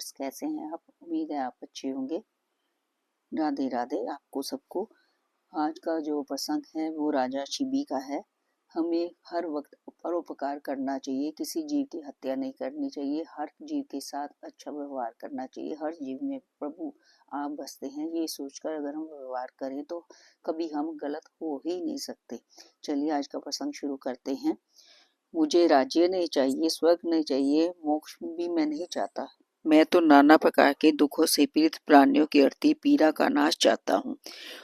Viewers, कैसे हैं आप? उम्मीद है आप अच्छे होंगे। राधे राधे आपको सबको। आज का जो प्रसंग है वो राजा शिबी का है। हमें हर वक्त परोपकार करना चाहिए, किसी जीव की हत्या नहीं करनी चाहिए, हर जीव के साथ अच्छा व्यवहार करना चाहिए। हर जीव में प्रभु आप बसते हैं, ये सोचकर अगर हम व्यवहार करें तो कभी हम गलत हो ही नहीं सकते। चलिए आज का प्रसंग शुरू करते हैं। मुझे राज्य नहीं चाहिए, स्वर्ग नहीं चाहिए, मोक्ष भी मैं नहीं चाहता। मैं तो नाना प्रकार के दुखों से पीड़ित प्राणियों की अर्थी पीड़ा का नाश चाहता हूँ।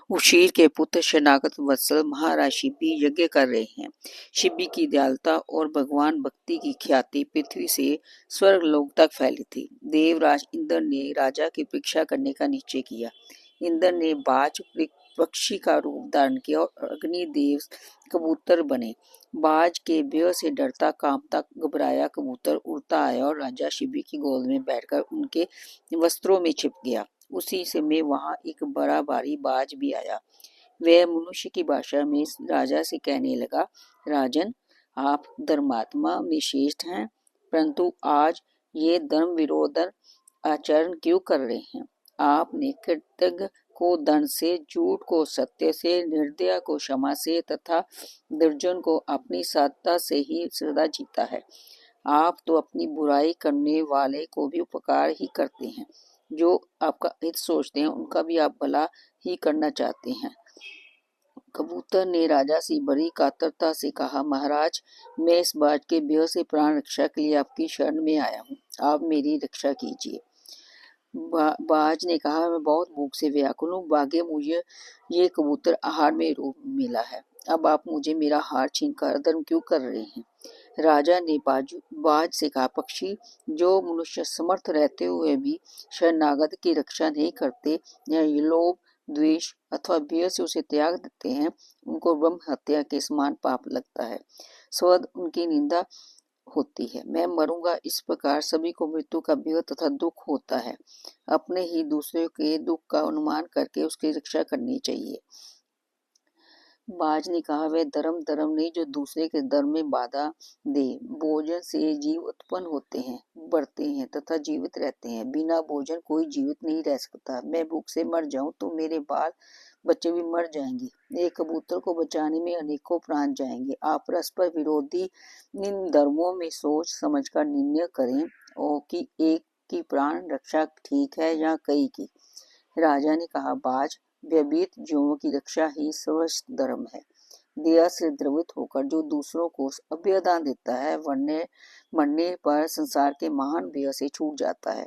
उशीर के पुत्र शरणागत वत्सल महाराज शिबी यज्ञ कर रहे हैं। शिबी की दयालुता और भगवान भक्ति की ख्याति पृथ्वी से स्वर्ग लोक तक फैली थी। देवराज इंद्र ने राजा की परीक्षा करने का निश्चय किया। इंद्र ने बाज पक्षी का रूप धारण किया और अग्निदेव कबूतर बने। बाज के भय से डरता कांपता घबराया कबूतर उड़ता आया और राजा शिबी की गोद में बैठकर उनके वस्त्रों में छिप गया। उसी समय वहां एक बड़ा भारी बाज भी आया। वह मनुष्य की भाषा में राजा से कहने लगा, राजन, आप धर्मात्मा में श्रेष्ठ हैं, परंतु आज ये धर्म विरोधन आचरण क्यों कर रहे हैं? आपने कृतज्ञ को धन से, झूठ को सत्य से, निर्दया को क्षमा से तथा दुर्जन को अपनी सत्ता से ही सदा जीता है। आप तो अपनी बुराई करने वाले को भी उपकार ही करते हैं। जो आपका हित सोचते हैं उनका भी आप भला ही करना चाहते हैं। कबूतर ने राजा से बड़ी कातरता से कहा, महाराज, मैं इस बाज के भय से प्राण रक्षा के लिए आपकी शरण में आया हूँ, आप मेरी रक्षा कीजिए। बाज ने कहा, मैं बहुत भूख से व्याकुल हूँ, भाग्य मुझे ये कबूतर आहार में रूप मिला है। अब आप मुझे मेरा हार छीनकर अधर्म क्यों कर रहे हैं? राजा ने बाज से कहा, पक्षी, जो मनुष्य समर्थ रहते हुए भी शरणागत की रक्षा नहीं करते या लोभ, द्वेष अथवा भय से उसे त्याग देते हैं, उनको ब्रह्म हत्या के समान पाप लगता है। स्वद उनकी निंदा होती है। मैं मरूंगा, इस प्रकार सभी को मृत्यु का भय तथा दुख होता है। अपने ही दूसरे के दुख का अनुमान करके उसकी रक्षा करनी चाहिए। बाज ने कहा, वह धर्म नहीं जो दूसरे के धर्म में बाधा दे। भोजन से जीव उत्पन्न होते हैं, बढ़ते हैं तथा जीवित रहते हैं। बिना भोजन कोई जीवित नहीं रह सकता। मैं भूख से मर जाऊं तो मेरे बाल बच्चे भी मर जाएंगे। एक कबूतर को बचाने में अनेकों प्राण जाएंगे। आप परस्पर विरोधी इन धर्मों में सोच समझकर निर्णय करें और कि एक की प्राण रक्षा ठीक है या कई की। राजा ने कहा, बाज, व्यभित जीवों की रक्षा ही सर्वश्रेष्ठ धर्म है। दया से द्रवित होकर जो दूसरों को अभयदान देता है, मरने पर संसार के महान भय से छूट जाता है।